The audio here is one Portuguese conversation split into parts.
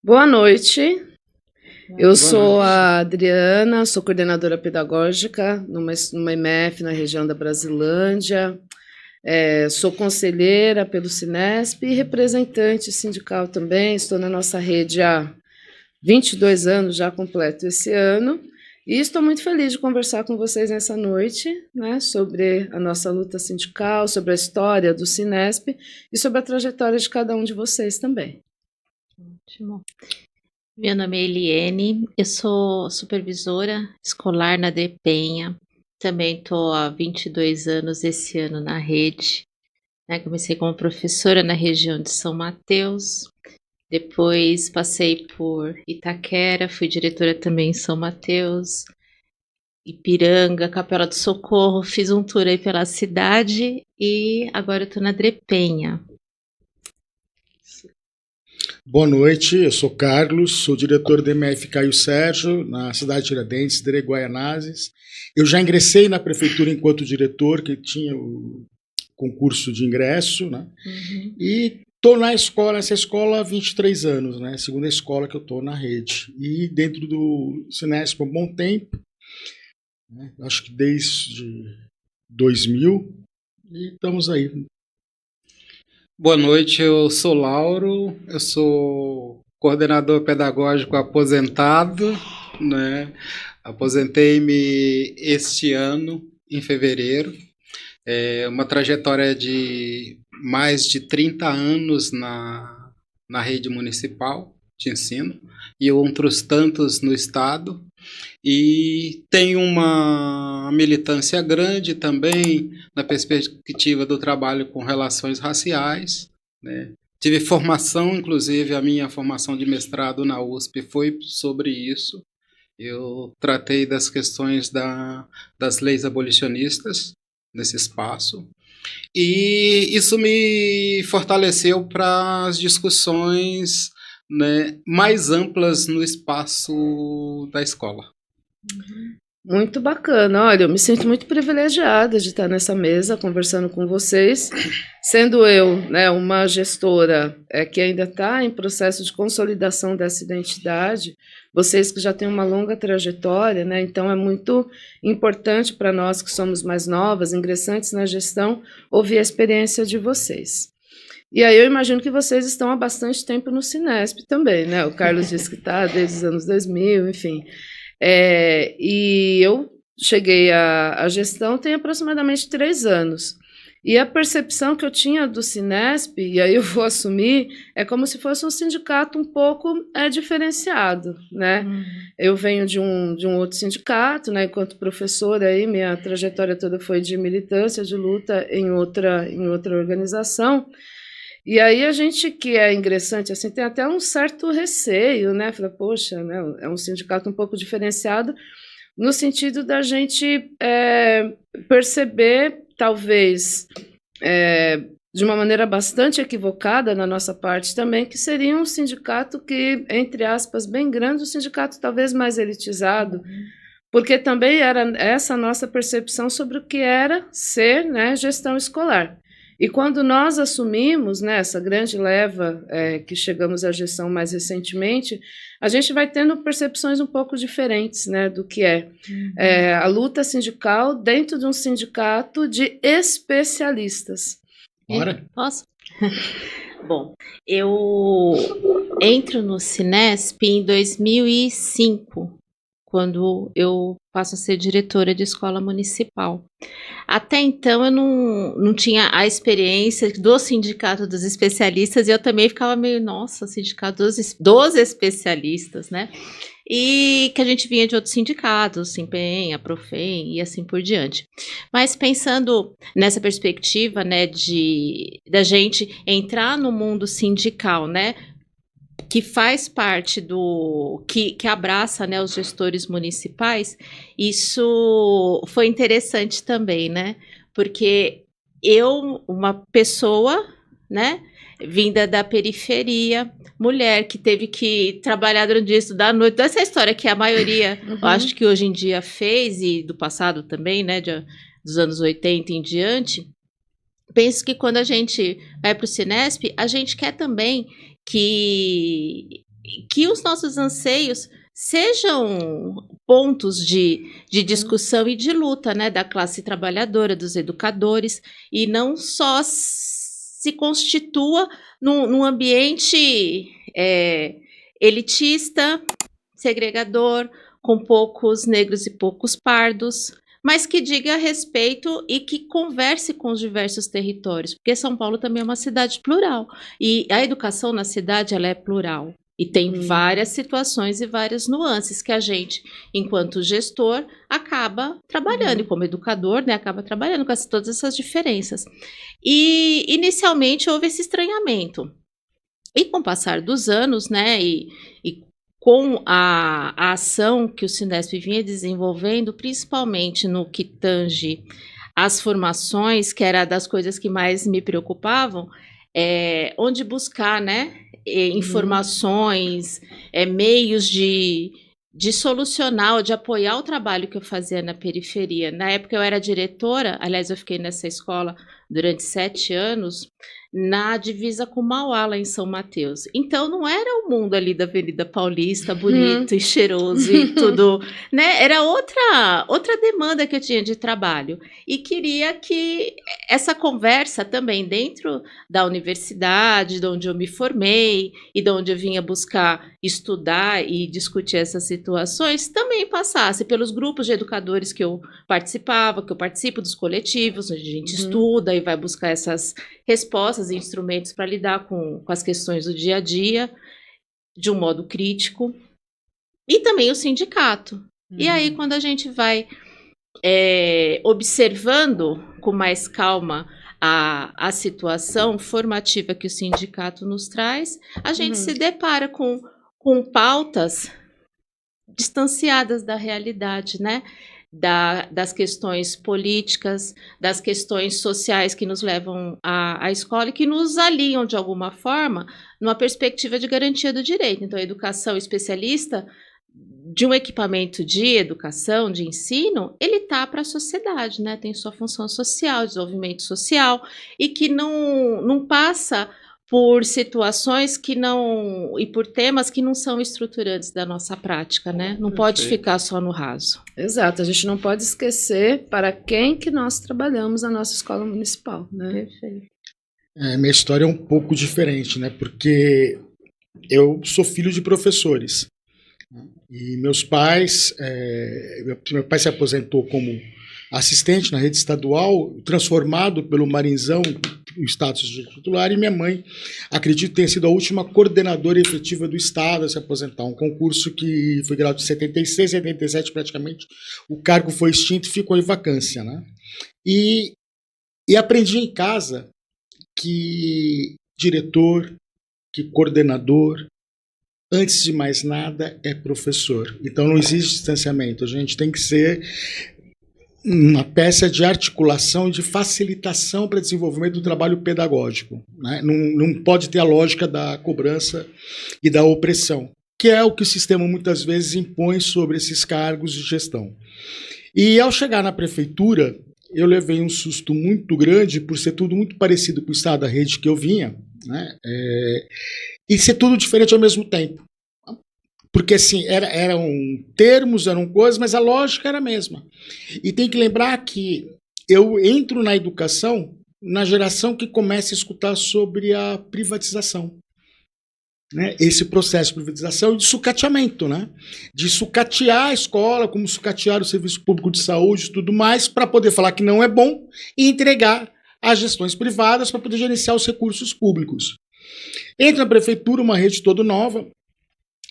Boa noite, eu Boa sou noite. a Adriana, sou coordenadora pedagógica numa IMF na região da Brasilândia, sou conselheira pelo Cinesp e representante sindical também, estou na nossa rede há 22 anos, já completo esse ano, e estou muito feliz de conversar com vocês nessa noite, né, sobre a nossa luta sindical, sobre a história do Cinesp e sobre a trajetória de cada um de vocês também. Ótimo. Meu nome é Eliene, eu sou supervisora escolar na DEPENHA, também estou há 22 anos esse ano na rede, né? Comecei como professora na região de São Mateus, depois passei por Itaquera, fui diretora também em São Mateus, Ipiranga, Capela do Socorro, fiz um tour aí pela cidade e agora eu estou na DEPENHA. Boa noite, eu sou Carlos, sou diretor do MF Caio Sérgio, na cidade de Tiradentes, de Guaianazes. Eu já ingressei na prefeitura enquanto diretor, que tinha o concurso de ingresso, né? E estou nessa escola há 23 anos, né? Segunda escola que eu estou na rede. E dentro do Cinesp há um bom tempo, né? Acho que desde 2000, e estamos aí. Boa noite, eu sou Lauro, eu sou coordenador pedagógico aposentado, né? Aposentei-me este ano, em fevereiro. É uma trajetória de mais de 30 anos na rede municipal de ensino e outros tantos no estado. E tem uma militância grande também na perspectiva do trabalho com relações raciais, né? Tive formação, inclusive a minha formação de mestrado na USP foi sobre isso. Eu tratei das questões das leis abolicionistas nesse espaço. E isso me fortaleceu para as discussões, né, mais amplas no espaço da escola. Muito bacana, olha, eu me sinto muito privilegiada de estar nessa mesa conversando com vocês, sendo eu, né, uma gestora que ainda está em processo de consolidação dessa identidade, vocês que já têm uma longa trajetória, né, então é muito importante para nós que somos mais novas, ingressantes na gestão, ouvir a experiência de vocês. E aí eu imagino que vocês estão há bastante tempo no Cinesp também, né, o Carlos disse que está desde os anos 2000, enfim. E eu cheguei à gestão tem aproximadamente 3 anos. E a percepção que eu tinha do Cinesp, e aí eu vou assumir, é como se fosse um sindicato um pouco diferenciado, né? Eu venho de um outro sindicato, né? Enquanto professora, aí, minha trajetória toda foi de militância, de luta em outra organização. E aí a gente que é ingressante assim tem até um certo receio, né? Fala, poxa, né? É um sindicato um pouco diferenciado no sentido da gente perceber, talvez, de uma maneira bastante equivocada na nossa parte também, que seria um sindicato que, entre aspas, bem grande, um sindicato talvez mais elitizado, porque também era essa a nossa percepção sobre o que era ser, né, gestão escolar. E quando nós assumimos, né, essa grande leva que chegamos à gestão mais recentemente, a gente vai tendo percepções um pouco diferentes, né, do que é a luta sindical dentro de um sindicato de especialistas. Bora? Posso? Bom, eu entro no Cinesp em 2005, quando eu passo a ser diretora de escola municipal. Até então eu não tinha a experiência do sindicato dos especialistas e eu também ficava meio, nossa, sindicato dos especialistas, né? E que a gente vinha de outros sindicatos, Simpem, a Profem e assim por diante. Mas pensando nessa perspectiva, né, da gente entrar no mundo sindical, né, que faz parte que abraça, né, os gestores municipais, isso foi interessante também, né? Porque eu, uma pessoa, né, vinda da periferia, mulher que teve que trabalhar durante o dia, estudar à noite, essa história que a maioria, eu acho que hoje em dia fez, e do passado também, né, dos anos 80 em diante. Penso que quando a gente vai para o Cinesp, a gente quer também que que os nossos anseios sejam pontos de discussão e de luta, né, da classe trabalhadora, dos educadores, e não só se constitua num ambiente elitista, segregador, com poucos negros e poucos pardos, mas que diga a respeito e que converse com os diversos territórios, porque São Paulo também é uma cidade plural, e a educação na cidade ela é plural. E tem várias situações e várias nuances que a gente, enquanto gestor, acaba trabalhando, e como educador, né, acaba trabalhando com todas essas diferenças. E, inicialmente, houve esse estranhamento. E com o passar dos anos, né, e com a ação que o Cinesp vinha desenvolvendo, principalmente no que tange as formações, que era das coisas que mais me preocupavam, onde buscar, né, informações, meios de solucionar ou de apoiar o trabalho que eu fazia na periferia. Na época eu era diretora, aliás, eu fiquei nessa escola durante 7 anos, na divisa com Mauá, lá em São Mateus. Então, não era o mundo ali da Avenida Paulista, bonito e cheiroso e tudo, né? Era outra demanda que eu tinha de trabalho. E queria que essa conversa também dentro da universidade, de onde eu me formei e de onde eu vinha buscar estudar e discutir essas situações, também passasse pelos grupos de educadores que eu participava, que eu participo dos coletivos, onde a gente estuda e vai buscar essas respostas e instrumentos para lidar com as questões do dia a dia, de um modo crítico, e também o sindicato. E aí, quando a gente vai observando com mais calma a situação formativa que o sindicato nos traz, a gente se depara com pautas distanciadas da realidade, né? Das questões políticas, das questões sociais que nos levam à escola e que nos alinham, de alguma forma, numa perspectiva de garantia do direito. Então, a educação especialista de um equipamento de educação, de ensino, ele está para a sociedade, né? Tem sua função social, desenvolvimento social, e que não passa por situações que não, e por temas que não são estruturantes da nossa prática, né? Não pode ficar só no raso. Exato, a gente não pode esquecer para quem que nós trabalhamos na nossa escola municipal, né? Perfeito. Minha história é um pouco diferente, né? Porque eu sou filho de professores. E meus pais, meu pai se aposentou como assistente na rede estadual, transformado pelo Marinzão, o status de titular, e minha mãe, acredito que tenha sido a última coordenadora efetiva do Estado a se aposentar. Um concurso que foi criado em 76, 77 praticamente, o cargo foi extinto e ficou em vacância, né? E aprendi em casa que diretor, que coordenador, antes de mais nada, é professor. Então não existe distanciamento, a gente tem que ser uma peça de articulação e de facilitação para desenvolvimento do trabalho pedagógico, né? Não pode ter a lógica da cobrança e da opressão, que é o que o sistema muitas vezes impõe sobre esses cargos de gestão. E ao chegar na prefeitura, eu levei um susto muito grande por ser tudo muito parecido com o estado da rede que eu vinha, né? E ser tudo diferente ao mesmo tempo. Porque, assim, eram termos, eram coisas, mas a lógica era a mesma. E tem que lembrar que eu entro na educação na geração que começa a escutar sobre a privatização, né? Esse processo de privatização e de sucateamento, né? De sucatear a escola, como sucatear o serviço público de saúde e tudo mais, para poder falar que não é bom e entregar às gestões privadas para poder gerenciar os recursos públicos. Entra na prefeitura, uma rede toda nova.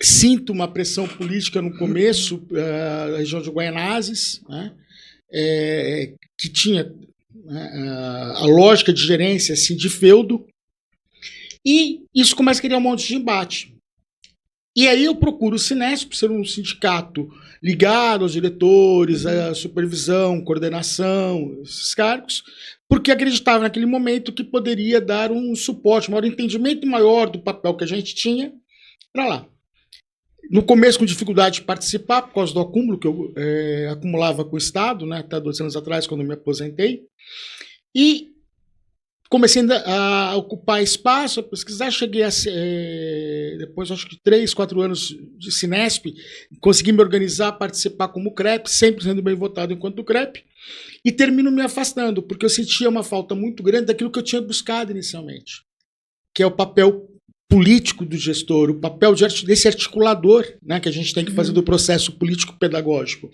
Sinto uma pressão política no começo, da região de Guaianazes, né, que tinha a lógica de gerência assim, de feudo, e isso começa a criar um monte de embate. E aí eu procuro o Cinesp, ser um sindicato ligado aos diretores, à supervisão, coordenação, esses cargos, porque acreditava naquele momento que poderia dar um suporte, um maior entendimento maior do papel que a gente tinha para lá. No começo, com dificuldade de participar, por causa do acúmulo que eu acumulava com o Estado, né, até 2 anos atrás, quando eu me aposentei. E comecei a ocupar espaço, a pesquisar, cheguei a depois acho que 3, 4 anos de Cinesp, consegui me organizar, participar como CREP, sempre sendo bem votado enquanto CREP, e termino me afastando, porque eu sentia uma falta muito grande daquilo que eu tinha buscado inicialmente, que é o papel político do gestor, o papel desse articulador, né, que a gente tem que fazer do processo político-pedagógico.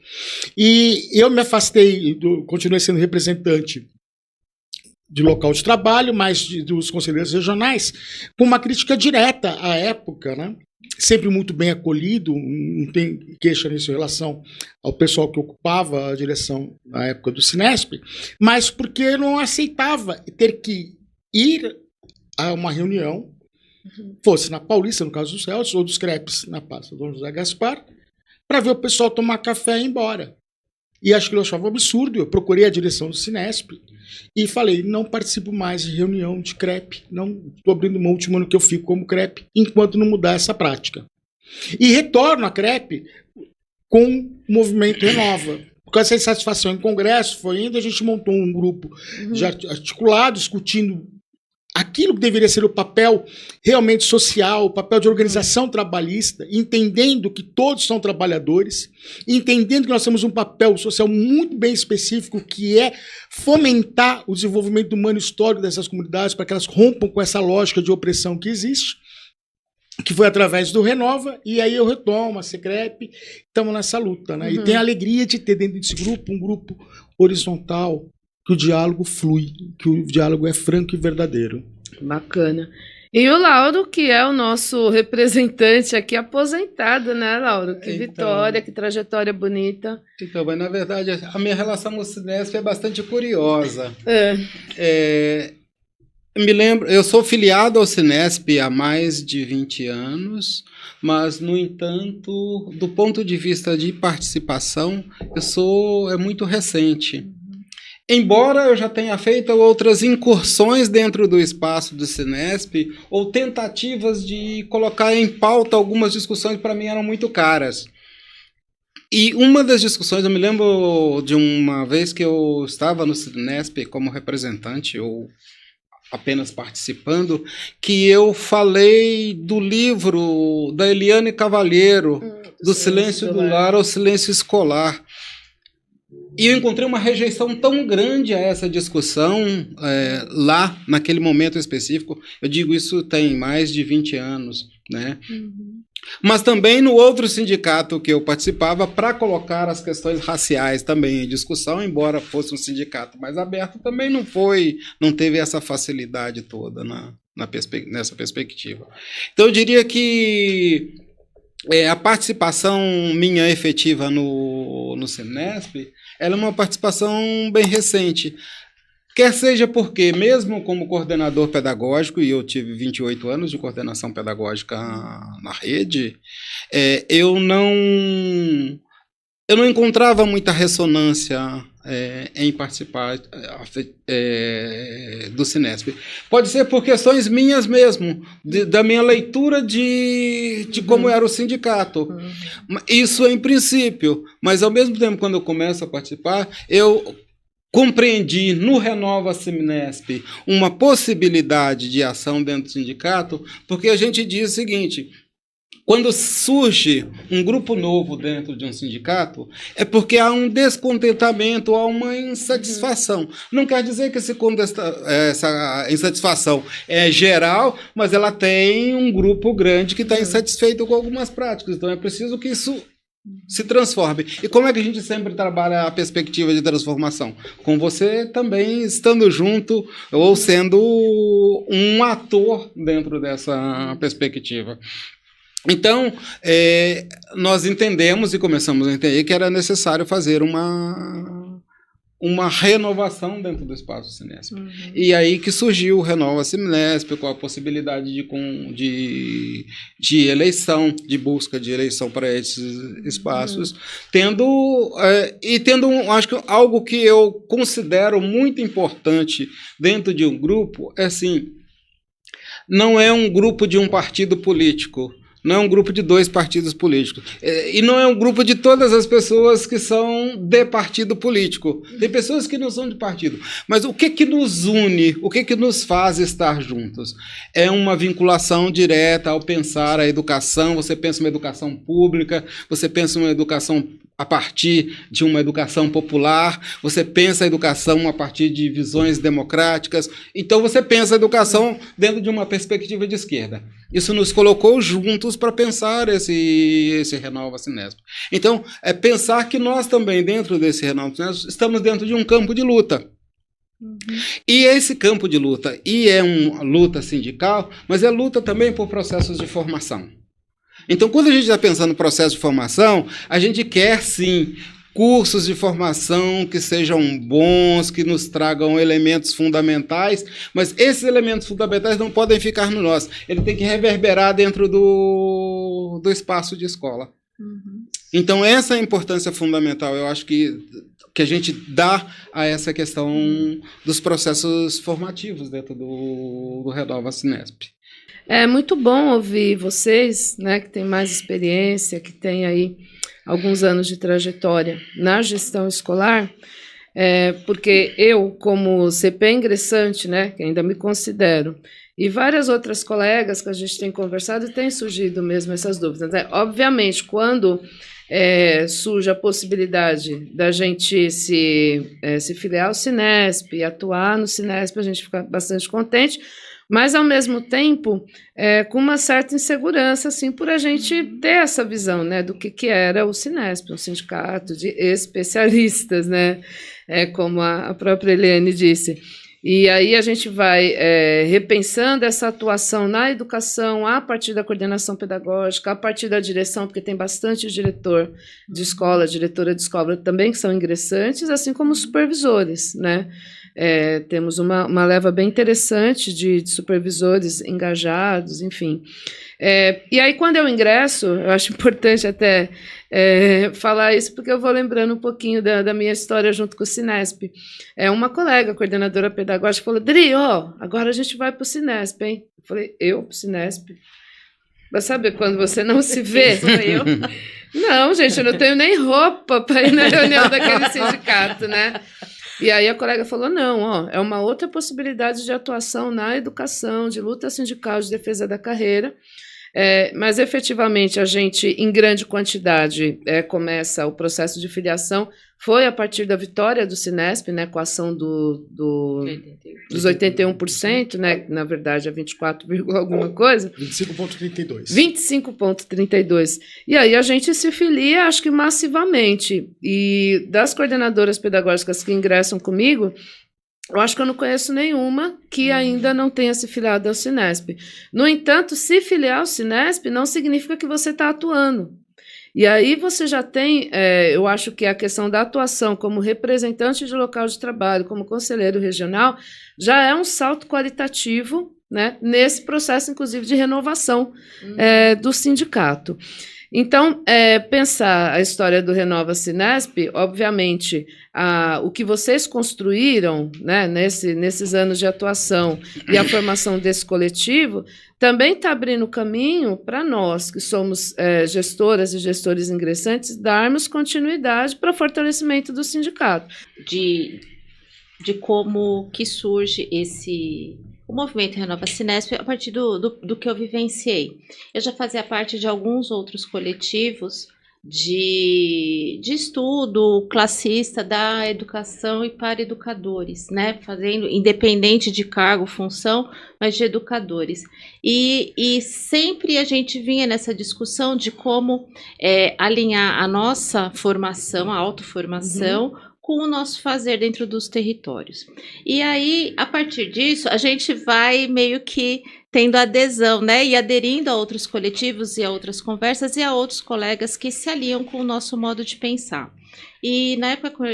E eu me afastei, continuei sendo representante de local de trabalho, mas dos conselheiros regionais, com uma crítica direta à época, né? Sempre muito bem acolhido, não tem queixa nisso em relação ao pessoal que ocupava a direção na época do Cinesp, mas porque eu não aceitava ter que ir a uma reunião, fosse na Paulista, no caso dos Celso, ou dos CREPs na Praça Dom José Gaspar, para ver o pessoal tomar café e ir embora. E acho que eu achava um absurdo. Eu procurei a direção do Cinesp e falei, não participo mais de reunião de CREP, não estou abrindo mão, último ano que eu fico como CREP, enquanto não mudar essa prática. E retorno à CREP com o movimento Renova. Por causa dessa insatisfação em congresso, foi indo, a gente montou um grupo de articulado, discutindo aquilo que deveria ser o papel realmente social, o papel de organização trabalhista, entendendo que todos são trabalhadores, entendendo que nós temos um papel social muito bem específico, que é fomentar o desenvolvimento humano histórico dessas comunidades, para que elas rompam com essa lógica de opressão que existe, que foi através do Renova, e aí eu retomo a Secrep, estamos nessa luta, né? E tenho a alegria de ter dentro desse grupo um grupo horizontal, que o diálogo flui, que o diálogo é franco e verdadeiro. Bacana. E o Lauro, que é o nosso representante aqui aposentado, né, Lauro? Que vitória, que trajetória bonita. Então, mas na verdade, a minha relação com o Cinesp é bastante curiosa. Me lembro, eu sou filiado ao Cinesp há mais de 20 anos, mas, no entanto, do ponto de vista de participação, é muito recente. Embora eu já tenha feito outras incursões dentro do espaço do Cinesp, ou tentativas de colocar em pauta algumas discussões que para mim eram muito caras. E uma das discussões, eu me lembro de uma vez que eu estava no Cinesp como representante, ou apenas participando, que eu falei do livro da Eliane Cavalheiro, do Silêncio do Lar ao Silêncio Escolar. E eu encontrei uma rejeição tão grande a essa discussão lá, naquele momento específico. Eu digo isso tem mais de 20 anos, né? Mas também no outro sindicato que eu participava, para colocar as questões raciais também em discussão, embora fosse um sindicato mais aberto, também não teve essa facilidade toda nessa perspectiva. Então eu diria que a participação minha efetiva no Cinesp, ela é uma participação bem recente. Quer seja porque, mesmo como coordenador pedagógico, e eu tive 28 anos de coordenação pedagógica na rede, eu não encontrava muita ressonância em participar do Cinesp. Pode ser por questões minhas mesmo, da minha leitura de como era o sindicato. Isso em princípio, mas ao mesmo tempo, quando eu começo a participar, eu compreendi no Renova Cinesp uma possibilidade de ação dentro do sindicato, porque a gente diz o seguinte: quando surge um grupo novo dentro de um sindicato, é porque há um descontentamento, há uma insatisfação. Não quer dizer que essa insatisfação é geral, mas ela tem um grupo grande que está insatisfeito com algumas práticas. Então é preciso que isso se transforme. E como é que a gente sempre trabalha a perspectiva de transformação? Com você também estando junto ou sendo um ator dentro dessa perspectiva. Então, nós entendemos e começamos a entender que era necessário fazer uma renovação dentro do espaço Cinesp. E aí que surgiu o Renova Cinesp, com a possibilidade de eleição, de busca de eleição para esses espaços, tendo acho que algo que eu considero muito importante dentro de um grupo, é assim, não é um grupo de um partido político, Não é um grupo de 2 partidos políticos. E não é um grupo de todas as pessoas que são de partido político. Tem pessoas que não são de partido. Mas o que nos une, o que nos faz estar juntos? É uma vinculação direta ao pensar a educação. Você pensa uma educação pública, você pensa uma educação a partir de uma educação popular, você pensa a educação a partir de visões democráticas, então você pensa a educação dentro de uma perspectiva de esquerda. Isso nos colocou juntos para pensar esse Renova Cinesp. Então, é pensar que nós também, dentro desse Renova Cinesp, estamos dentro de um campo de luta. E esse campo de luta, e é uma luta sindical, mas é luta também por processos de formação. Então, quando a gente está pensando no processo de formação, a gente quer, sim, cursos de formação que sejam bons, que nos tragam elementos fundamentais, mas esses elementos fundamentais não podem ficar no nós. Ele tem que reverberar dentro do espaço de escola. Então, essa é a importância fundamental, eu acho que a gente dá a essa questão dos processos formativos dentro do Renova Cinesp. É muito bom ouvir vocês, né, que têm mais experiência, que têm aí alguns anos de trajetória na gestão escolar, porque eu, como CP ingressante, né, que ainda me considero, e várias outras colegas que a gente tem conversado, têm surgido mesmo essas dúvidas, né? Obviamente, quando surge a possibilidade da gente se filiar ao Cinesp e atuar no Cinesp, a gente fica bastante contente, mas, ao mesmo tempo, com uma certa insegurança, assim, por a gente ter essa visão, né, do que era o Cinesp, um sindicato de especialistas, né, como a própria Eliane disse. E aí a gente vai repensando essa atuação na educação a partir da coordenação pedagógica, a partir da direção, porque tem bastante diretor de escola, diretora de escola também que são ingressantes, assim como supervisores, né? Temos uma leva bem interessante de supervisores engajados, enfim. E aí, quando eu ingresso, eu acho importante até falar isso, porque eu vou lembrando um pouquinho da minha história junto com o Cinesp. Uma colega, coordenadora pedagógica, falou: Dri, agora a gente vai para o Cinesp, hein? Eu falei: eu para o Cinesp? Mas sabe quando você não se vê? Sou eu? Não, gente, eu não tenho nem roupa para ir na reunião daquele sindicato, né? E aí a colega falou: não, é uma outra possibilidade de atuação na educação, de luta sindical, de defesa da carreira, mas efetivamente a gente, em grande quantidade, começa o processo de filiação, foi a partir da vitória do Cinesp, né, com a ação dos 81%, né, na verdade é 24, alguma coisa. 25,32. 25,32. E aí a gente se filia, acho que massivamente. E das coordenadoras pedagógicas que ingressam comigo, eu acho que eu não conheço nenhuma que ainda não tenha se filiado ao Cinesp. No entanto, se filiar ao Cinesp não significa que você está atuando. E aí você já tem, eu acho que a questão da atuação como representante de local de trabalho, como conselheiro regional, já é um salto qualitativo, né, nesse processo, inclusive, de renovação do sindicato. Então, pensar a história do Renova Cinesp, obviamente, o que vocês construíram, né, nesses anos de atuação e a formação desse coletivo, também está abrindo caminho para nós, que somos gestoras e gestores ingressantes, darmos continuidade para o fortalecimento do sindicato. De como que surge o movimento Renova Cinesp a partir do que eu vivenciei. Eu já fazia parte de alguns outros coletivos de estudo classista da educação e para educadores, né? Fazendo, independente de cargo, função, mas de educadores. E sempre a gente vinha nessa discussão de como alinhar a nossa formação, a autoformação, com o nosso fazer dentro dos territórios. E aí, a partir disso, a gente vai meio que tendo adesão, né, e aderindo a outros coletivos e a outras conversas e a outros colegas que se aliam com o nosso modo de pensar. E na época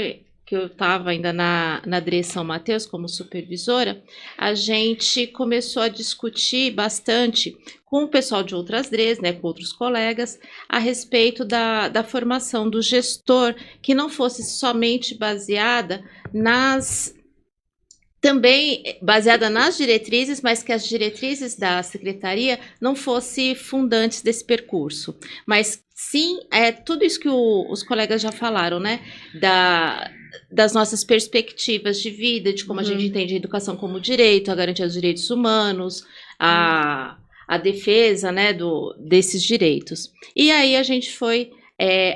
que eu estava ainda na DRE São Mateus como supervisora, a gente começou a discutir bastante com o pessoal de outras DREs, né, com outros colegas, a respeito da formação do gestor, que não fosse somente baseada nas também baseada nas diretrizes, mas que as diretrizes da secretaria não fossem fundantes desse percurso. Mas sim, tudo isso que os colegas já falaram, né? Das nossas perspectivas de vida, de como a gente entende a educação como direito, a garantia dos direitos humanos, a defesa, né, desses direitos. E aí a gente foi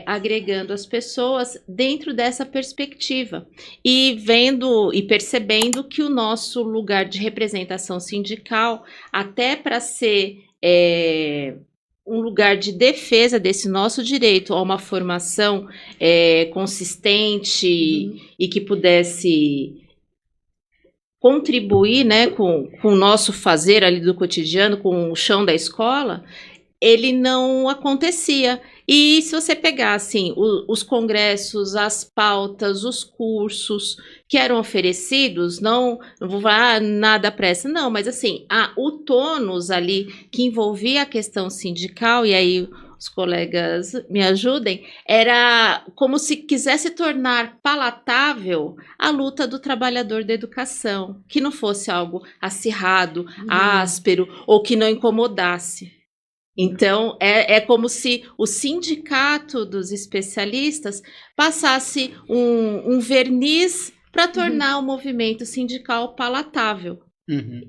agregando as pessoas dentro dessa perspectiva e vendo e percebendo que o nosso lugar de representação sindical, até para ser um lugar de defesa desse nosso direito a uma formação consistente e que pudesse contribuir, né, com o nosso fazer ali do cotidiano, com o chão da escola, ele não acontecia. E se você pegar assim, os congressos, as pautas, os cursos que eram oferecidos, não vou falar nada pressa, não, mas assim, o tônus ali que envolvia a questão sindical, e aí os colegas me ajudem, era como se quisesse tornar palatável a luta do trabalhador da educação, que não fosse algo acirrado, áspero, ou que não incomodasse. Então, é como se o sindicato dos especialistas passasse um verniz para tornar o movimento sindical palatável.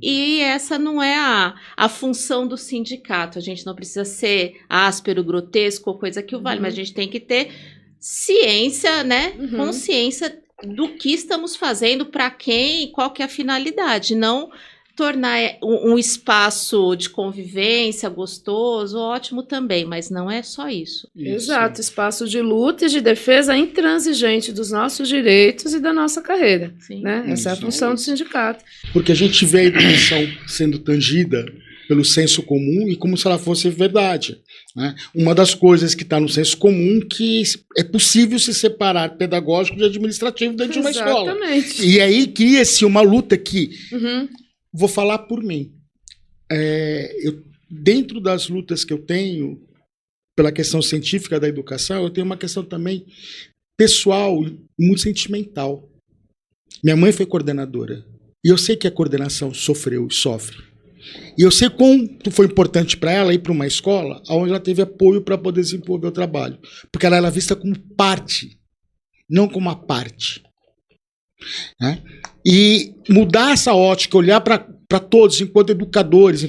E essa não é a função do sindicato. A gente não precisa ser áspero, grotesco ou coisa que o vale, mas a gente tem que ter ciência, né? Consciência do que estamos fazendo, para quem e qual que é a finalidade, não tornar um espaço de convivência gostoso, ótimo também, mas não é só isso. Exato, espaço de luta e de defesa intransigente dos nossos direitos e da nossa carreira. Né? Essa é a função do sindicato. Porque a gente vê a educação sendo tangida pelo senso comum e como se ela fosse verdade. Né? Uma das coisas que está no senso comum que é possível se separar pedagógico de administrativo dentro de uma escola. E aí cria-se uma luta que... Vou falar por mim. Dentro das lutas que eu tenho pela questão científica da educação, eu tenho uma questão também pessoal, muito sentimental. Minha mãe foi coordenadora. E eu sei que a coordenação sofreu e sofre. E eu sei quanto foi importante para ela ir para uma escola onde ela teve apoio para poder desenvolver o trabalho. Porque ela era vista como parte, não como uma parte. Né? E mudar essa ótica, olhar para todos enquanto educadores,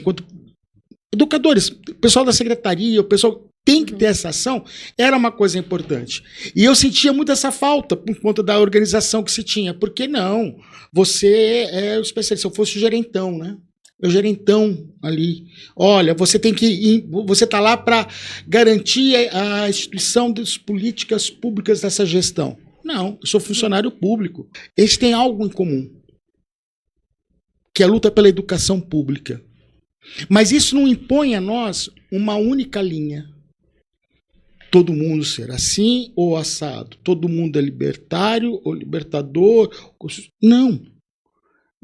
o pessoal da secretaria, o pessoal tem que ter essa ação, era uma coisa importante. E eu sentia muito essa falta por conta da organização que se tinha. Porque não, você é o especialista, se eu fosse o gerentão, né? O gerentão ali. Olha, você tem que ir, você está lá para garantir a instituição das políticas públicas dessa gestão. Não, eu sou funcionário público. Eles têm algo em comum, que é a luta pela educação pública. Mas isso não impõe a nós uma única linha. Todo mundo ser assim ou assado. Todo mundo é libertário ou libertador. Não.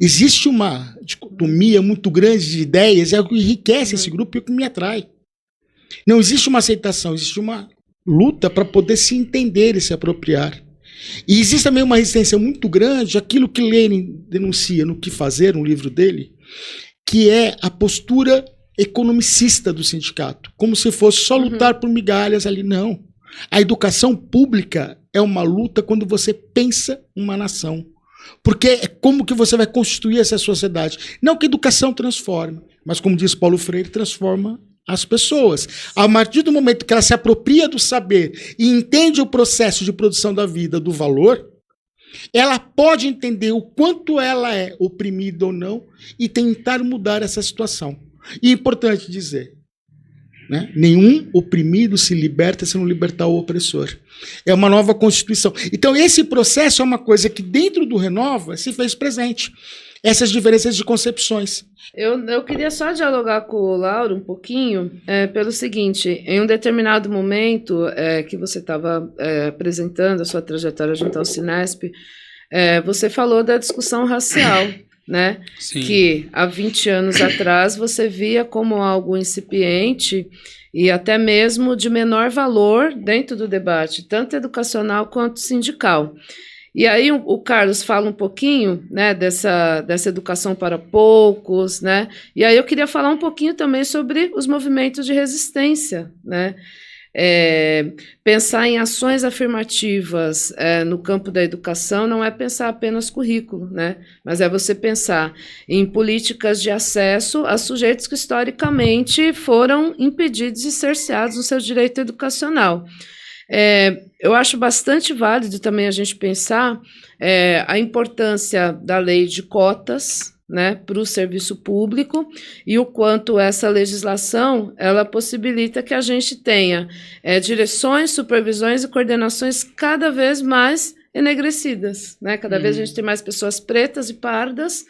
Existe uma dicotomia muito grande de ideias, é o que enriquece esse grupo e o que me atrai. Não existe uma aceitação, existe uma luta para poder se entender e se apropriar. E existe também uma resistência muito grande àquilo que Lenin denuncia no Que Fazer, no livro dele, que é a postura economicista do sindicato, como se fosse só lutar por migalhas ali. Não. A educação pública é uma luta quando você pensa uma nação. Porque é como que você vai constituir essa sociedade. Não que a educação transforme, mas como diz Paulo Freire, transforma as pessoas. A partir do momento que ela se apropria do saber e entende o processo de produção da vida, do valor, ela pode entender o quanto ela é oprimida ou não e tentar mudar essa situação. E é importante dizer, né? Nenhum oprimido se liberta se não libertar o opressor. É uma nova Constituição. Então esse processo é uma coisa que dentro do Renova se fez presente. Essas diferenças de concepções. Eu queria só dialogar com o Lauro um pouquinho, pelo seguinte, em um determinado momento que você estava apresentando a sua trajetória junto ao Cinesp, você falou da discussão racial, né? Sim. Que há 20 anos atrás você via como algo incipiente e até mesmo de menor valor dentro do debate, tanto educacional quanto sindical. E aí o Carlos fala um pouquinho, né, dessa educação para poucos, né? E aí eu queria falar um pouquinho também sobre os movimentos de resistência, né? Pensar em ações afirmativas no campo da educação não é pensar apenas currículo, né? Mas é você pensar em políticas de acesso a sujeitos que historicamente foram impedidos e cerceados no seu direito educacional. Eu acho bastante válido também a gente pensar a importância da lei de cotas, né, para o serviço público e o quanto essa legislação ela possibilita que a gente tenha direções, supervisões e coordenações cada vez mais enegrecidas, né? Cada vez a gente tem mais pessoas pretas e pardas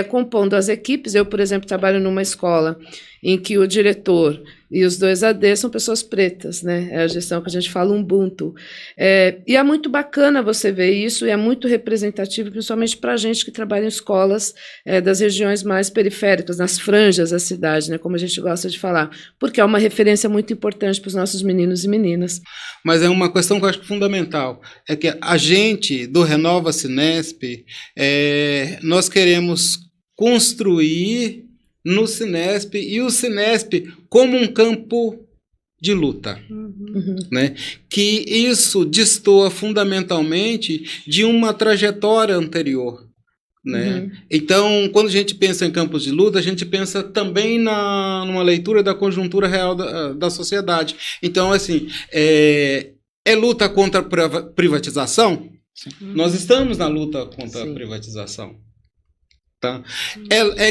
compondo as equipes. Eu, por exemplo, trabalho numa escola em que o diretor e os 2 AD são pessoas pretas, né? É a gestão que a gente fala Ubuntu. E é muito bacana você ver isso, e é muito representativo, principalmente para a gente que trabalha em escolas das regiões mais periféricas, nas franjas da cidade, né? Como a gente gosta de falar, porque é uma referência muito importante para os nossos meninos e meninas. Mas é uma questão que eu acho fundamental, é que a gente, do Renova Cinesp, nós queremos construir no Cinesp, e o Cinesp como um campo de luta, né? Que isso destoa fundamentalmente de uma trajetória anterior, né? Então, quando a gente pensa em campos de luta, a gente pensa também numa leitura da conjuntura real da sociedade. Então, assim, luta contra a privatização? Nós estamos na luta contra a privatização. Tá?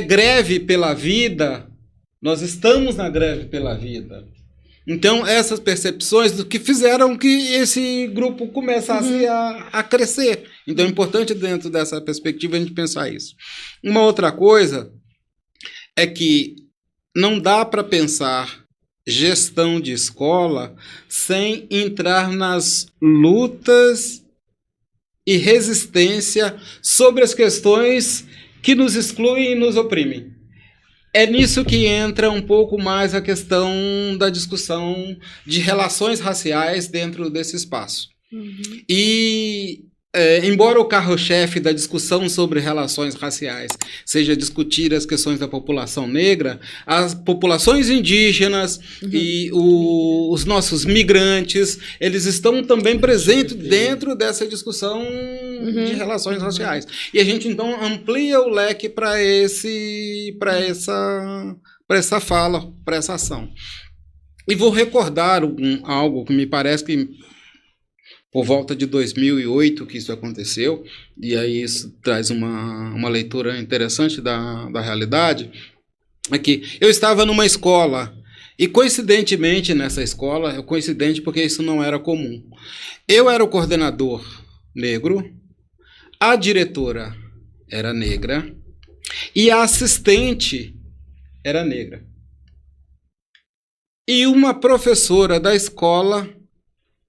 Greve pela vida? Nós estamos na greve pela vida. Então, essas percepções do que fizeram que esse grupo começasse a crescer. Então, é importante, dentro dessa perspectiva, a gente pensar isso. Uma outra coisa é que não dá para pensar gestão de escola sem entrar nas lutas e resistência sobre as questões que nos excluem e nos oprimem. É nisso que entra um pouco mais a questão da discussão de relações raciais dentro desse espaço. E, embora o carro-chefe da discussão sobre relações raciais seja discutir as questões da população negra, as populações indígenas e os nossos migrantes, eles estão também presentes dentro dessa discussão de relações raciais. E a gente, então, amplia o leque para essa fala, para essa ação. E vou recordar algo que me parece que por volta de 2008 que isso aconteceu, e aí isso traz uma leitura interessante da realidade, é que eu estava numa escola, e coincidentemente nessa escola, coincidente porque isso não era comum, eu era o coordenador negro, a diretora era negra, e a assistente era negra. E uma professora da escola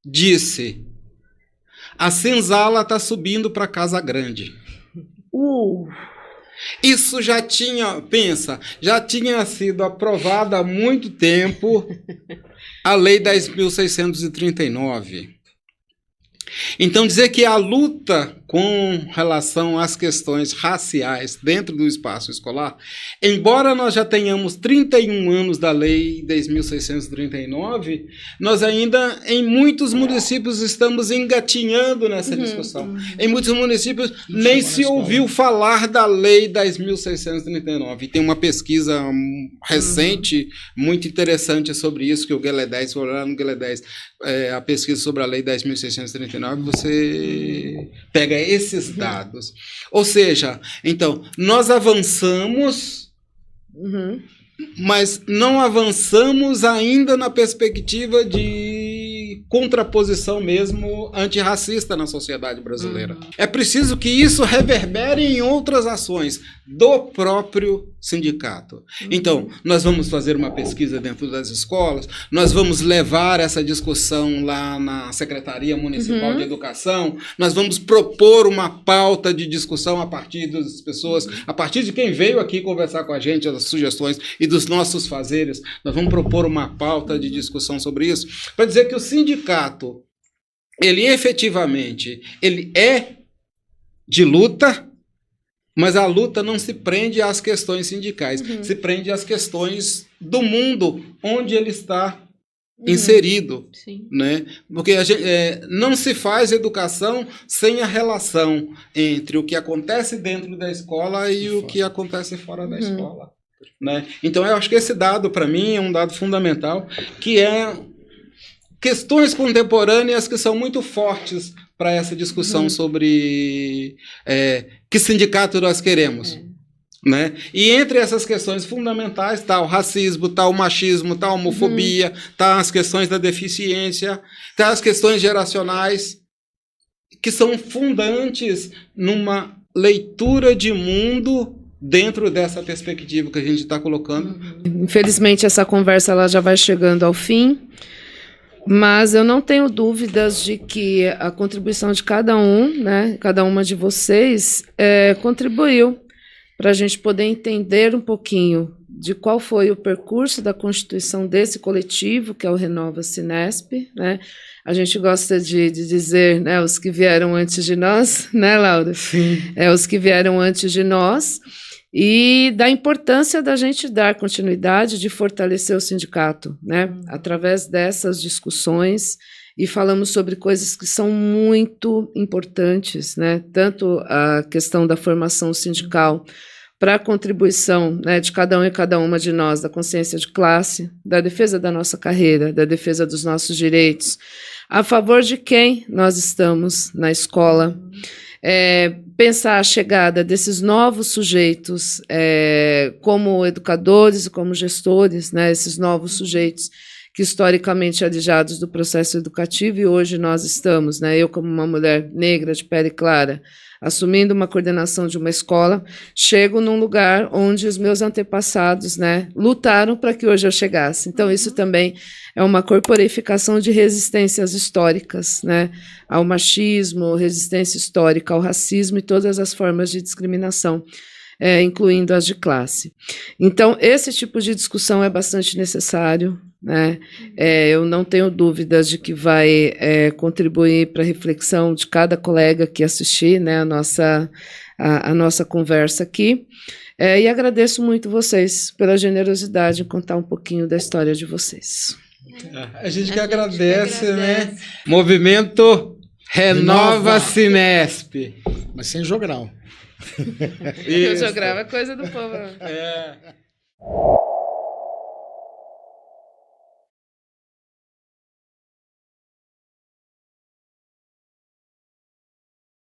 disse: a senzala está subindo para Casa Grande. Isso já tinha sido aprovada há muito tempo a Lei 10.639. Então, dizer que a luta com relação às questões raciais dentro do espaço escolar, embora nós já tenhamos 31 anos da Lei 10.639, nós ainda, em muitos municípios, estamos engatinhando nessa discussão. Em muitos municípios, nem se ouviu falar da Lei 10.639. E tem uma pesquisa recente, muito interessante sobre isso, que o Gueledés, vou olhar no Gueledés, a pesquisa sobre a Lei 10.639, você pega esses dados. Ou seja, então, nós avançamos, mas não avançamos ainda na perspectiva de contraposição mesmo antirracista na sociedade brasileira. É preciso que isso reverbere em outras ações do próprio sindicato. Então, nós vamos fazer uma pesquisa dentro das escolas, nós vamos levar essa discussão lá na Secretaria Municipal de Educação, nós vamos propor uma pauta de discussão a partir das pessoas, a partir de quem veio aqui conversar com a gente, as sugestões e dos nossos fazeres, nós vamos propor uma pauta de discussão sobre isso, para dizer que o sindicato, ele efetivamente, ele é de luta, mas a luta não se prende às questões sindicais, se prende às questões do mundo onde ele está inserido, Sim. né? Porque não se faz educação sem a relação entre o que acontece dentro da escola e o que acontece fora da escola, né? Então eu acho que esse dado para mim é um dado fundamental, que é questões contemporâneas que são muito fortes para essa discussão sobre que sindicato nós queremos. Né? E entre essas questões fundamentais está o racismo, está o machismo, está a homofobia, está as questões da deficiência, está as questões geracionais, que são fundantes numa leitura de mundo dentro dessa perspectiva que a gente está colocando. Infelizmente, essa conversa ela já vai chegando ao fim, mas eu não tenho dúvidas de que a contribuição de cada um, né, cada uma de vocês, contribuiu para a gente poder entender um pouquinho de qual foi o percurso da constituição desse coletivo, que é o Renova Cinesp, né? A gente gosta de dizer, né, os que vieram antes de nós, né, Laura? Sim. Os que vieram antes de nós, e da importância da gente dar continuidade, de fortalecer o sindicato, né? Através dessas discussões, e falamos sobre coisas que são muito importantes, né? Tanto a questão da formação sindical para a contribuição, né, de cada um e cada uma de nós, da consciência de classe, da defesa da nossa carreira, da defesa dos nossos direitos, a favor de quem nós estamos na escola, pensar a chegada desses novos sujeitos como educadores e como gestores, né, esses novos sujeitos que historicamente alijados do processo educativo, e hoje nós estamos, né, eu como uma mulher negra de pele clara, assumindo uma coordenação de uma escola, chego num lugar onde os meus antepassados, né, lutaram para que hoje eu chegasse. Então, isso também é uma corporificação de resistências históricas, né, ao machismo, resistência histórica ao racismo e todas as formas de discriminação, incluindo as de classe. Então, esse tipo de discussão é bastante necessário, né? Eu não tenho dúvidas de que vai contribuir para a reflexão de cada colega que assistir, né, a nossa conversa aqui. E agradeço muito vocês pela generosidade em contar um pouquinho da história de vocês. A gente que agradece, né? Movimento Renova Cinesp. Mas sem jogral. O jogral é coisa do povo.